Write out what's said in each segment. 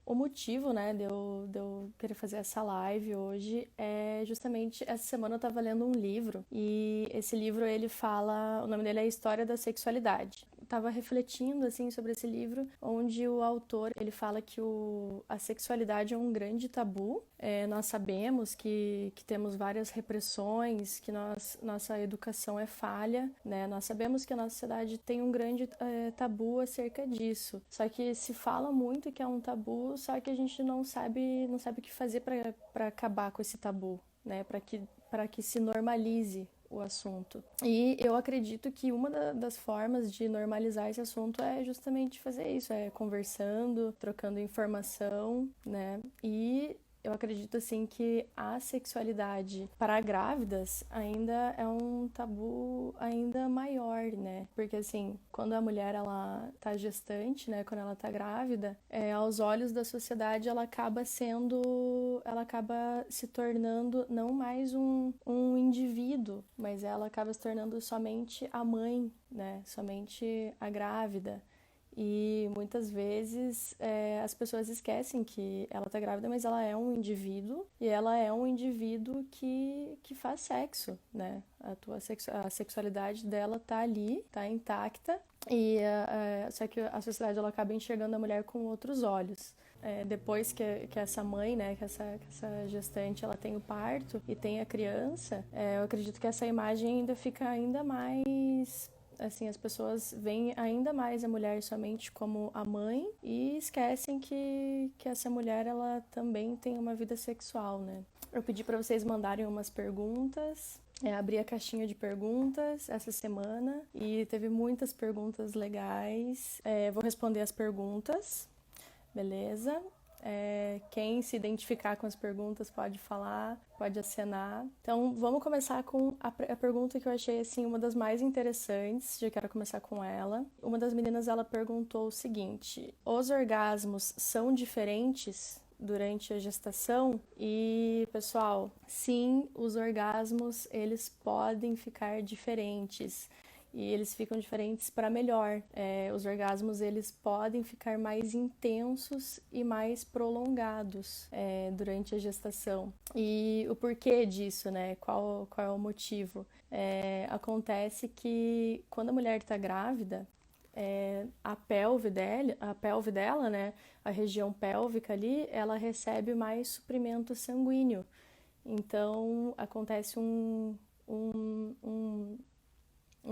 O motivo, né, de eu querer fazer essa live hoje é justamente essa semana eu tava lendo um livro e esse livro ele fala, o nome dele é A História da Sexualidade. Eu tava refletindo assim sobre esse livro, onde o autor ele fala que a sexualidade é um grande tabu. Nós sabemos que temos várias repressões, que nossa educação é falha, né? Nós sabemos que a nossa sociedade tem um grande tabu acerca disso. Só que se fala muito que é um tabu, só que a gente não sabe o que fazer para acabar com esse tabu, né? Para que se normalize o assunto. E eu acredito que uma das formas de normalizar esse assunto é justamente fazer isso, é conversando, trocando informação, né? E eu acredito assim que a sexualidade para grávidas ainda é um tabu ainda maior, né? Porque assim, quando a mulher ela tá gestante, né, quando ela tá grávida, aos olhos da sociedade ela acaba se tornando não mais um indivíduo, mas ela acaba se tornando somente a mãe, né? Somente a grávida. E muitas vezes as pessoas esquecem que ela está grávida, mas ela é um indivíduo e ela é um indivíduo que faz sexo, né? A sexualidade dela tá ali, tá intacta, e só que a sociedade ela acaba enxergando a mulher com outros olhos. Depois que essa mãe, né, que essa gestante, ela tem o parto e tem a criança, eu acredito que essa imagem ainda fica ainda mais assim, as pessoas veem ainda mais a mulher somente como a mãe e esquecem que essa mulher ela também tem uma vida sexual, né? Eu pedi para vocês mandarem umas perguntas. Abri a caixinha de perguntas essa semana e teve muitas perguntas legais. Vou responder as perguntas, beleza? Quem se identificar com as perguntas pode falar, pode acenar. Então, vamos começar com a pergunta que eu achei assim uma das mais interessantes. Já quero começar com ela. Uma das meninas ela perguntou o seguinte: os orgasmos são diferentes durante a gestação? E, pessoal, sim, os orgasmos eles podem ficar diferentes e eles ficam diferentes para melhor. Os orgasmos eles podem ficar mais intensos e mais prolongados durante a gestação. E o porquê disso, né? Qual é o motivo? Acontece que quando a mulher está grávida, a pelve dela, né, a região pélvica ali, ela recebe mais suprimento sanguíneo. Então acontece um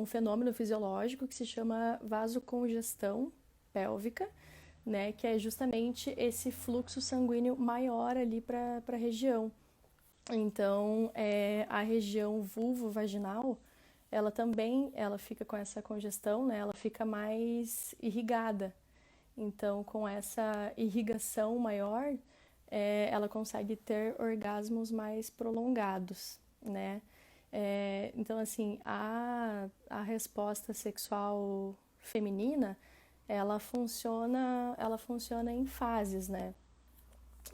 fenômeno fisiológico que se chama vasocongestão pélvica, né, que é justamente esse fluxo sanguíneo maior ali para a região. Então, a região vulvo-vaginal, ela também, ela fica com essa congestão, né, ela fica mais irrigada. Então, com essa irrigação maior, ela consegue ter orgasmos mais prolongados, né? Então, assim, a resposta sexual feminina, ela funciona em fases, né?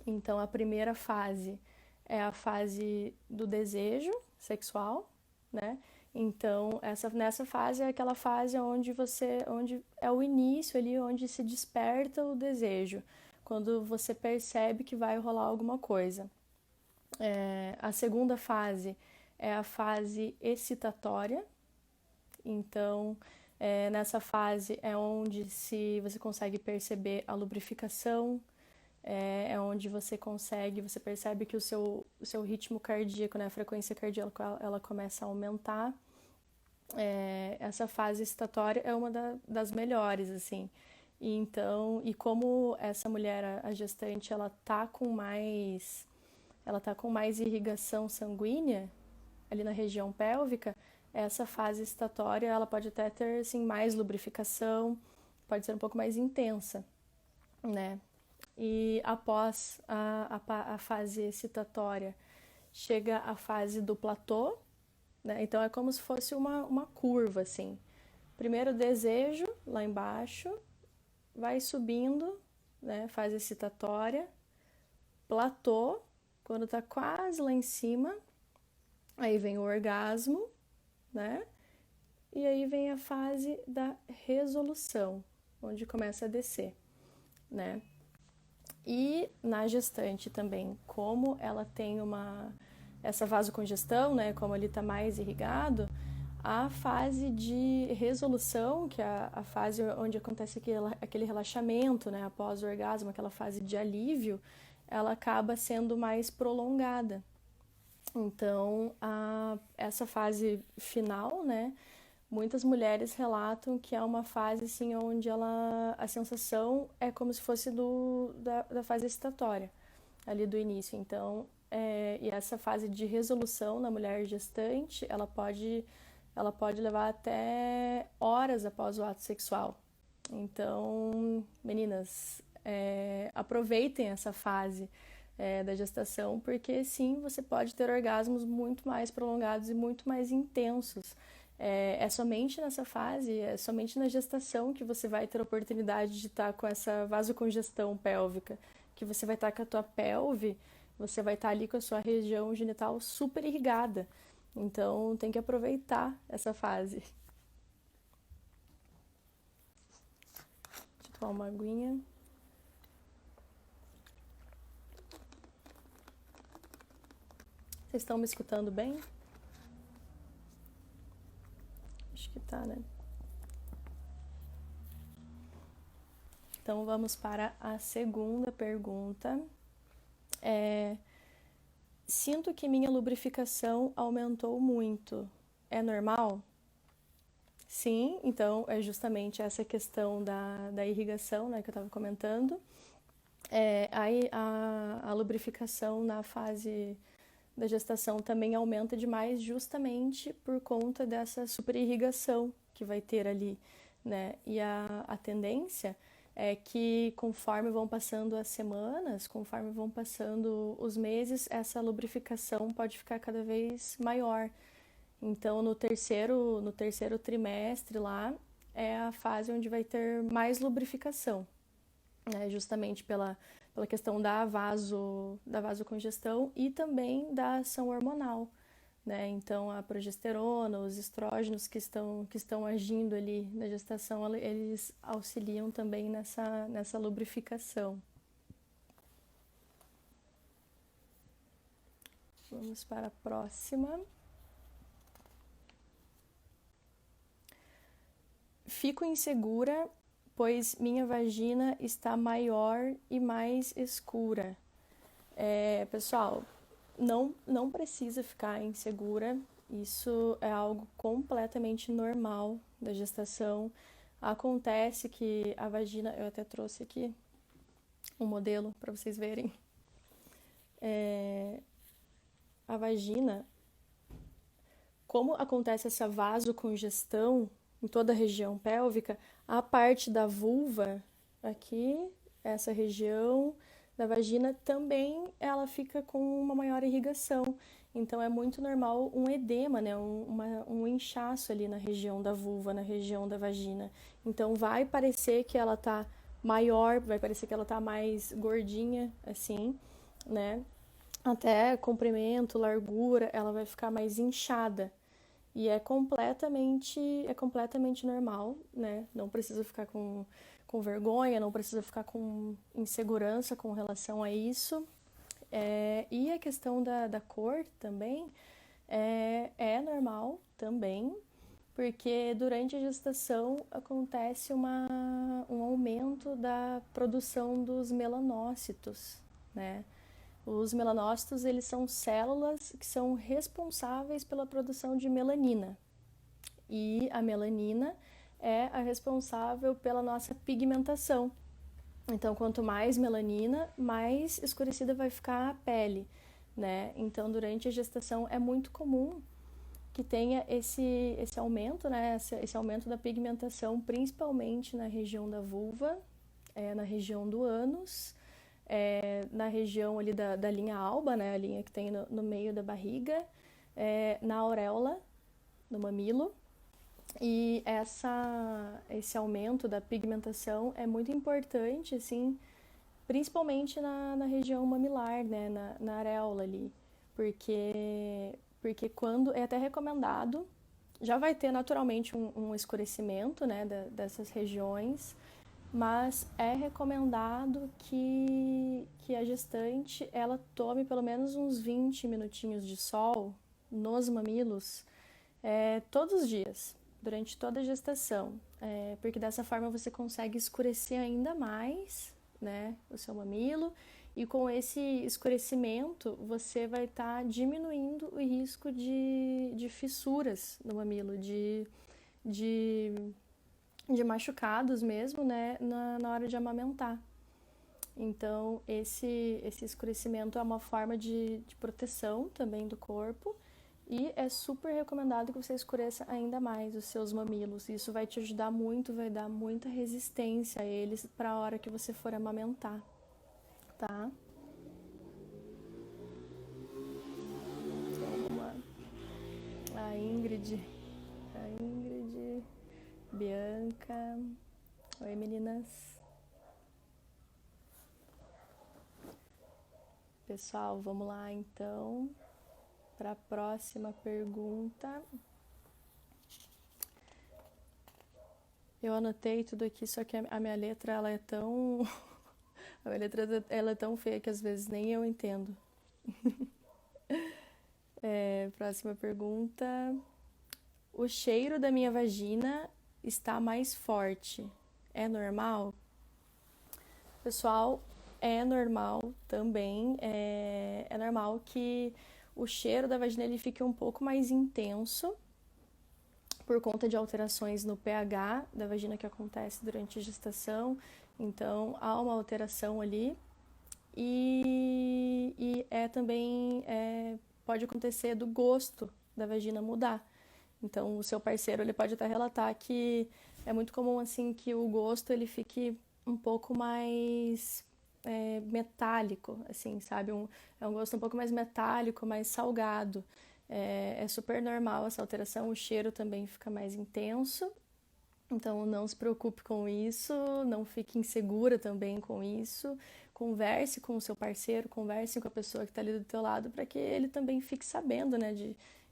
Então, a primeira fase é a fase do desejo sexual, né? Então, nessa fase é aquela fase onde é o início ali, onde se desperta o desejo, quando você percebe que vai rolar alguma coisa. A segunda fase é a fase excitatória. Então, nessa fase é onde se você consegue perceber a lubrificação, onde você percebe que o seu ritmo cardíaco, né, a frequência cardíaca, ela começa a aumentar. Essa fase excitatória é uma das melhores, assim. E como essa mulher, a gestante, ela tá com mais irrigação sanguínea ali na região pélvica, essa fase excitatória, ela pode até ter, assim, mais lubrificação, pode ser um pouco mais intensa, né? E após a fase excitatória, chega a fase do platô, né? Então é como se fosse uma curva, assim. Primeiro desejo, lá embaixo, vai subindo, né? Fase excitatória, platô, quando tá quase lá em cima, aí vem o orgasmo, né? E aí vem a fase da resolução, onde começa a descer, né? E na gestante também, como ela tem essa vasocongestão, né, como ele está mais irrigado, a fase de resolução, que é a fase onde acontece aquele relaxamento, né, após o orgasmo, aquela fase de alívio, ela acaba sendo mais prolongada. Então, essa fase final, né, muitas mulheres relatam que é uma fase assim onde a sensação é como se fosse da fase excitatória, ali do início. Então, e essa fase de resolução na mulher gestante, ela pode levar até horas após o ato sexual. Então, meninas, aproveitem essa fase da gestação, porque sim, você pode ter orgasmos muito mais prolongados e muito mais intensos. É somente nessa fase, é somente na gestação que você vai ter a oportunidade de estar com essa vasocongestão pélvica, que você vai estar com a tua pelve, você vai estar ali com a sua região genital super irrigada. Então tem que aproveitar essa fase. Deixa eu tomar uma aguinha. Vocês estão me escutando bem? Acho que tá, né? Então vamos para a segunda pergunta. Sinto que minha lubrificação aumentou muito. É normal? Sim, então é justamente essa questão da irrigação, né, que eu estava comentando. A lubrificação na fase da gestação também aumenta demais justamente por conta dessa superirrigação que vai ter ali, né? E a tendência é que conforme vão passando as semanas, conforme vão passando os meses, essa lubrificação pode ficar cada vez maior. Então, no terceiro trimestre lá, é a fase onde vai ter mais lubrificação, né? Justamente pela questão da vasocongestão e também da ação hormonal, né? Então, a progesterona, os estrógenos que estão agindo ali na gestação, eles auxiliam também nessa lubrificação. Vamos para a próxima. Fico insegura, pois minha vagina está maior e mais escura. Pessoal, não precisa ficar insegura. Isso é algo completamente normal da gestação. Acontece que a vagina, eu até trouxe aqui um modelo para vocês verem. A vagina, como acontece essa vasocongestão em toda a região pélvica, a parte da vulva aqui, essa região da vagina também ela fica com uma maior irrigação. Então é muito normal um edema, né? Um inchaço ali na região da vulva, na região da vagina. Então vai parecer que ela tá maior, vai parecer que ela tá mais gordinha, assim, né? Até comprimento, largura, ela vai ficar mais inchada. E é completamente normal, né? Não precisa ficar com vergonha, não precisa ficar com insegurança com relação a isso. E a questão da cor também é normal também, porque durante a gestação acontece um aumento da produção dos melanócitos, né? Os melanócitos, eles são células que são responsáveis pela produção de melanina. E a melanina é a responsável pela nossa pigmentação. Então, quanto mais melanina, mais escurecida vai ficar a pele, né? Então, durante a gestação é muito comum que tenha esse aumento, né? Esse aumento da pigmentação, principalmente na região da vulva, na região do ânus, na região ali da linha alba, né? A linha que tem no meio da barriga, na auréola, no mamilo. E esse aumento da pigmentação é muito importante, assim, principalmente na região mamilar, né, na areola ali, porque quando é até recomendado, já vai ter naturalmente um escurecimento, né, dessas regiões, mas é recomendado que a gestante ela tome pelo menos uns 20 minutinhos de sol nos mamilos todos os dias, durante toda a gestação, porque dessa forma você consegue escurecer ainda mais, né, o seu mamilo, e com esse escurecimento você vai estar diminuindo o risco de fissuras no mamilo, de, de machucados mesmo, né, na hora de amamentar. Então, esse escurecimento é uma forma de proteção também do corpo e é super recomendado que você escureça ainda mais os seus mamilos. Isso vai te ajudar muito, vai dar muita resistência a eles para a hora que você for amamentar, tá? Então, vamos lá. A Ingrid, Bianca. Oi, meninas. Pessoal, vamos lá então para a próxima pergunta. Eu anotei tudo aqui, só que a minha letra ela é tão a minha letra ela é tão feia que às vezes nem eu entendo. Próxima pergunta. O cheiro da minha vagina está mais forte. É normal? Pessoal, é normal também. É normal que o cheiro da vagina ele fique um pouco mais intenso por conta de alterações no pH da vagina que acontece durante a gestação. Então, há uma alteração ali. E também pode acontecer do gosto da vagina mudar. Então, o seu parceiro ele pode até relatar que é muito comum assim que o gosto ele fique um pouco mais metálico, assim, sabe? É um gosto um pouco mais metálico, mais salgado. É super normal essa alteração, o cheiro também fica mais intenso. Então, não se preocupe com isso, não fique insegura também com isso. Converse com o seu parceiro, converse com a pessoa que está ali do teu lado para que ele também fique sabendo, né,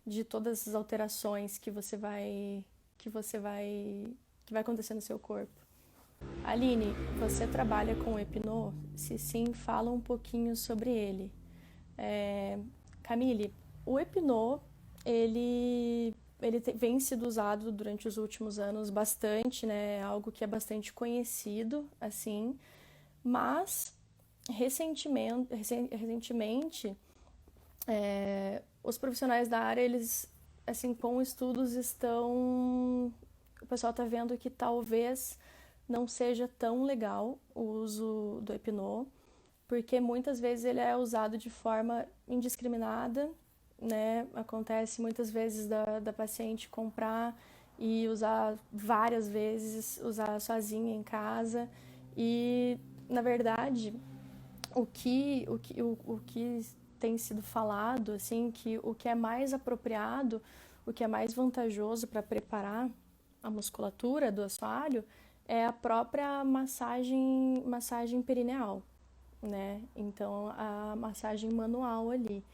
de todas as alterações que vai acontecer no seu corpo. Aline, você trabalha com Epinô? Se sim, fala um pouquinho sobre ele. Camille, o Epinô, ele vem sido usado durante os últimos anos bastante, né? É algo que é bastante conhecido, assim, mas recentemente os profissionais da área, eles, assim, com estudos o pessoal está vendo que talvez não seja tão legal o uso do Epinô, porque muitas vezes ele é usado de forma indiscriminada, né? Acontece muitas vezes da paciente comprar e usar várias vezes, usar sozinha em casa e, na verdade, o que tem sido falado, assim, que o que é mais apropriado, o que é mais vantajoso para preparar a musculatura do assoalho é a própria massagem perineal, né? Então, a massagem manual ali.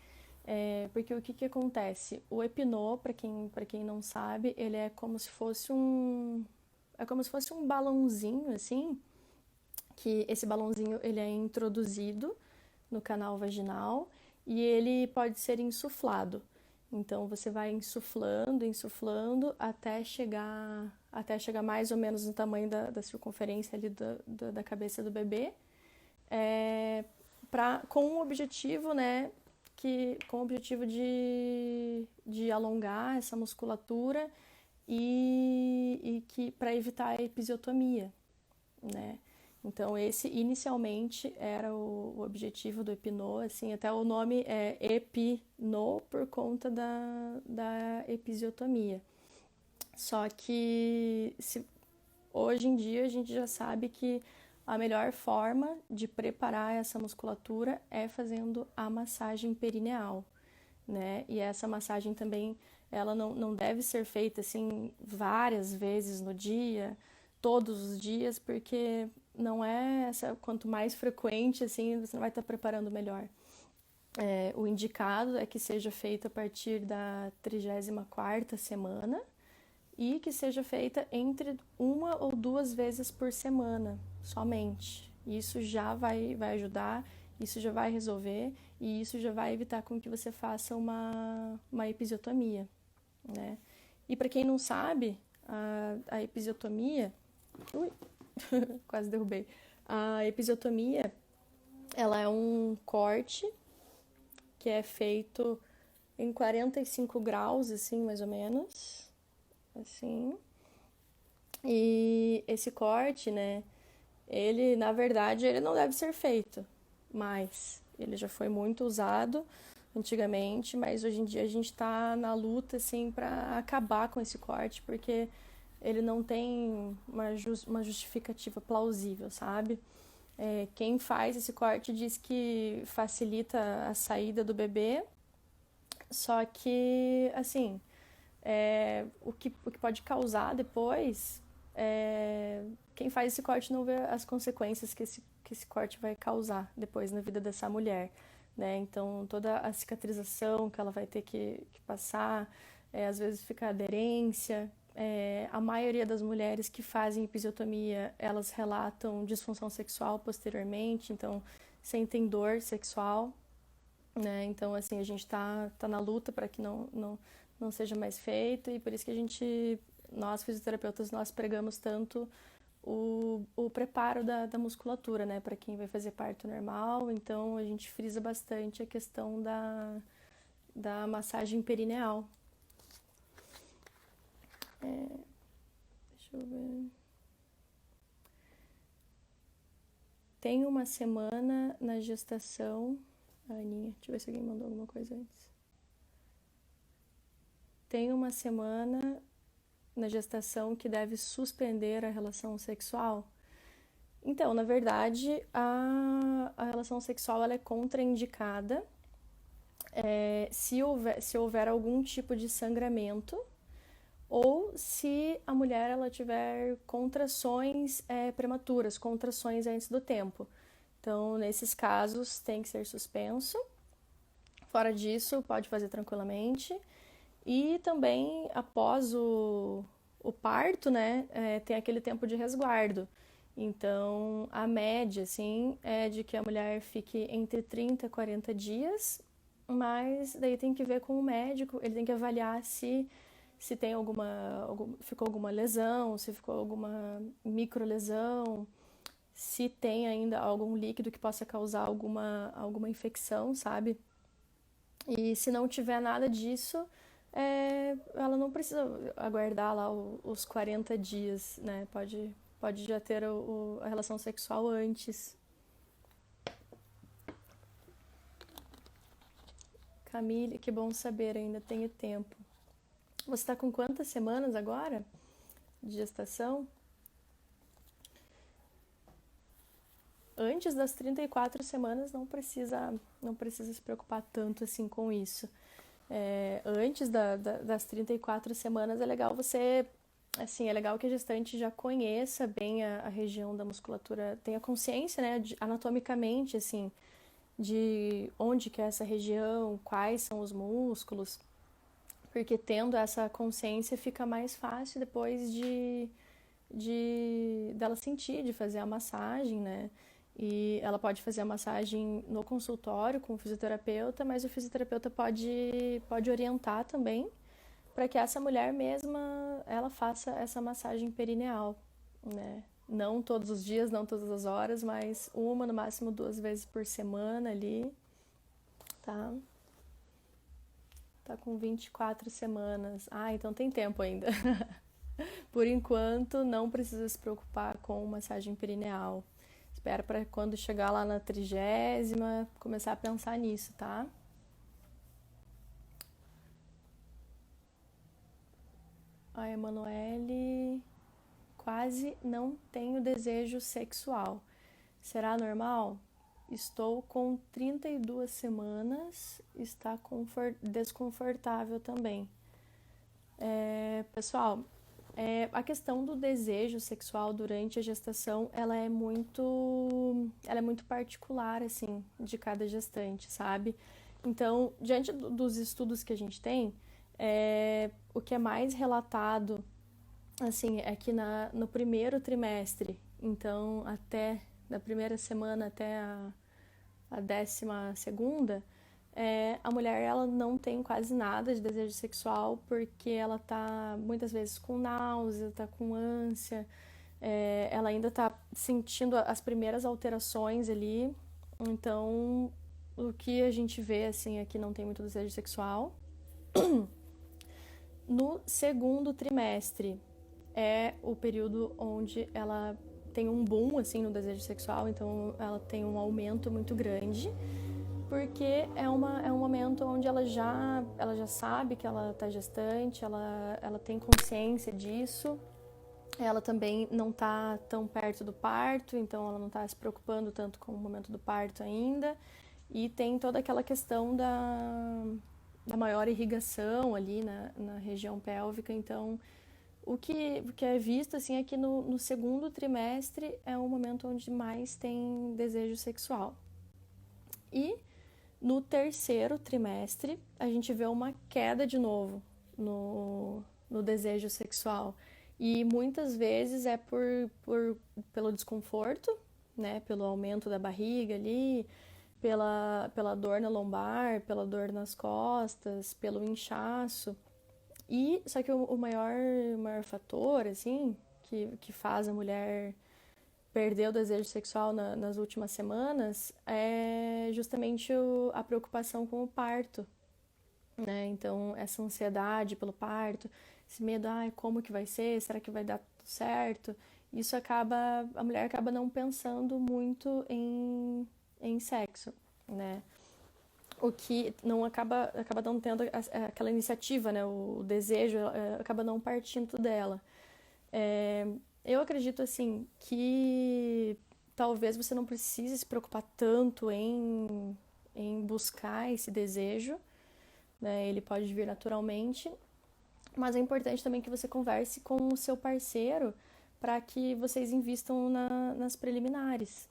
Porque o que acontece? O Epinô, para quem não sabe, ele é como se fosse um balãozinho, assim, que esse balãozinho ele é introduzido no canal vaginal e ele pode ser insuflado. Então você vai insuflando até chegar mais ou menos no tamanho da circunferência ali da cabeça do bebê, com o objetivo, né, com o objetivo de alongar essa musculatura e que para evitar a episiotomia, né? Então, esse inicialmente era o objetivo do Epinô, assim, até o nome é Epinô por conta da episiotomia. Só que hoje em dia a gente já sabe que a melhor forma de preparar essa musculatura é fazendo a massagem perineal, né? E essa massagem também, ela não deve ser feita assim várias vezes no dia, todos os dias, porque não é quanto mais frequente assim, você não vai estar preparando melhor. O indicado é que seja feito a partir da 34ª semana e que seja feita entre 1 ou 2 vezes por semana, somente. Isso já vai ajudar, isso já vai resolver e isso já vai evitar com que você faça uma episiotomia, né? E para quem não sabe, a episiotomia... Ui, quase derrubei. A episiotomia, ela é um corte que é feito em 45 graus, assim, mais ou menos, assim. E esse corte, né, ele, na verdade, ele não deve ser feito, mas ele já foi muito usado antigamente, mas hoje em dia a gente está na luta, assim, para acabar com esse corte, porque ele não tem uma justificativa plausível, sabe? Quem faz esse corte diz que facilita a saída do bebê, só que, assim, o que pode causar depois, quem faz esse corte não vê as consequências que esse corte vai causar depois na vida dessa mulher, né? Então, toda a cicatrização que ela vai ter que passar, às vezes fica aderência. A maioria das mulheres que fazem episiotomia, elas relatam disfunção sexual posteriormente, então sentem dor sexual, né? Então, assim, a gente tá na luta para que não seja mais feito e por isso que nós fisioterapeutas, nós pregamos tanto o preparo da musculatura, né? Para quem vai fazer parto normal, então a gente frisa bastante a questão da massagem perineal. Deixa eu ver. Tem uma semana na gestação. Aninha, deixa eu ver se alguém mandou alguma coisa antes. Tem uma semana na gestação que deve suspender a relação sexual? Então, na verdade, a relação sexual ela é contraindicada se houver algum tipo de sangramento ou se a mulher ela tiver contrações prematuras, contrações antes do tempo. Então, nesses casos, tem que ser suspenso. Fora disso, pode fazer tranquilamente. E também, após o parto, né, tem aquele tempo de resguardo. Então, a média, assim, é de que a mulher fique entre 30 e 40 dias, mas daí tem que ver com o médico, ele tem que avaliar se tem ficou alguma lesão, se ficou alguma microlesão, se tem ainda algum líquido que possa causar alguma infecção, sabe? E se não tiver nada disso, ela não precisa aguardar lá os 40 dias, né? Pode já ter a relação sexual antes. Camille, que bom saber, ainda tenho tempo. Você está com quantas semanas agora de gestação? Antes das 34 semanas não precisa se preocupar tanto assim com isso. Antes das 34 semanas é legal é legal que a gestante já conheça bem a região da musculatura, tenha consciência, né, anatomicamente, assim, de onde que é essa região, quais são os músculos, porque tendo essa consciência fica mais fácil depois dela sentir, de fazer a massagem, né? E ela pode fazer a massagem no consultório com o fisioterapeuta, mas o fisioterapeuta pode orientar também para que essa mulher mesma ela faça essa massagem perineal, né? Não todos os dias, não todas as horas, mas no máximo 2 vezes por semana ali, tá? Tá com 24 semanas. Então tem tempo ainda. Por enquanto, não precisa se preocupar com massagem perineal. Espera para quando chegar lá na 30ª, começar a pensar nisso, tá? A Emanuele, quase não tenho desejo sexual. Será normal? Estou com 32 semanas, está desconfortável também. Pessoal, a questão do desejo sexual durante a gestação, ela é muito particular, assim, de cada gestante, sabe? Então, diante dos estudos que a gente tem, o que é mais relatado assim, é que no primeiro trimestre, então até da primeira semana até a 12ª, a mulher ela não tem quase nada de desejo sexual porque ela tá muitas vezes com náusea, tá com ânsia, ela ainda tá sentindo as primeiras alterações ali. Então, o que a gente vê assim é que não tem muito desejo sexual. No segundo trimestre é o período onde ela tem um boom assim no desejo sexual, então ela tem um aumento muito grande, porque é um momento onde ela já sabe que ela está gestante, ela tem consciência disso, ela também não está tão perto do parto, então ela não está se preocupando tanto com o momento do parto ainda, e tem toda aquela questão da maior irrigação ali na região pélvica, então o que é visto assim é que no segundo trimestre é o momento onde mais tem desejo sexual. E no terceiro trimestre a gente vê uma queda de novo no desejo sexual. E muitas vezes é pelo desconforto, né? Pelo aumento da barriga ali, pela dor na lombar, pela dor nas costas, pelo inchaço. E só que o maior fator, assim, que faz a mulher perder o desejo sexual nas últimas semanas é justamente a preocupação com o parto, né? Então, essa ansiedade pelo parto, esse medo, ai, como que vai ser? Será que vai dar tudo certo? Isso acaba, a mulher acaba não pensando muito em sexo, né? O que não acaba não tendo aquela iniciativa, né? O desejo acaba não partindo dela. É, eu acredito assim que talvez você não precise se preocupar tanto em buscar esse desejo, né? Ele pode vir naturalmente, mas é importante também que você converse com o seu parceiro para que vocês invistam nas preliminares,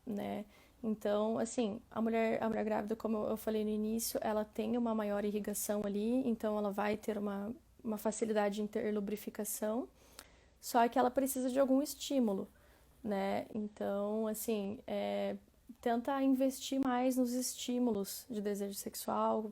né? Então, assim, a mulher grávida, como eu falei no início, ela tem uma maior irrigação ali, então ela vai ter uma facilidade em ter lubrificação, só que ela precisa de algum estímulo, né? Então, assim, tenta investir mais nos estímulos de desejo sexual,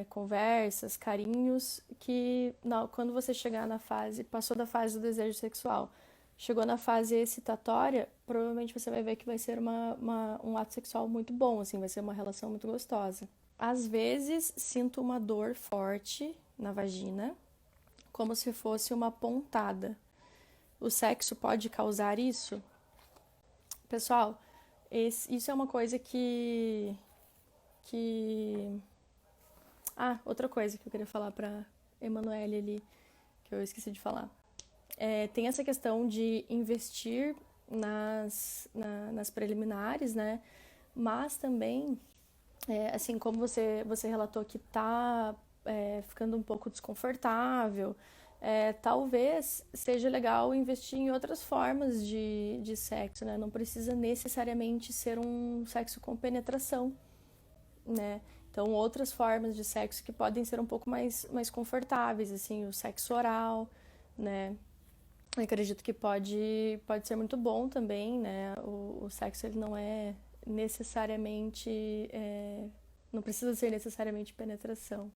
conversas, carinhos, que não, quando você chegar na fase, passou da fase do desejo sexual, chegou na fase excitatória, provavelmente você vai ver que vai ser um ato sexual muito bom, assim, vai ser uma relação muito gostosa. Às vezes, sinto uma dor forte na vagina, como se fosse uma pontada. O sexo pode causar isso? Pessoal, isso é uma coisa que... Ah, outra coisa que eu queria falar pra Emanuele ali, que eu esqueci de falar. Tem essa questão de investir nas preliminares, né? Mas também, assim como você relatou que tá ficando um pouco desconfortável, talvez seja legal investir em outras formas de sexo, né? Não precisa necessariamente ser um sexo com penetração, né? Então, outras formas de sexo que podem ser um pouco mais confortáveis, assim, o sexo oral, né? Eu acredito que pode ser muito bom também, né? O sexo, ele não é necessariamente... não precisa ser necessariamente penetração.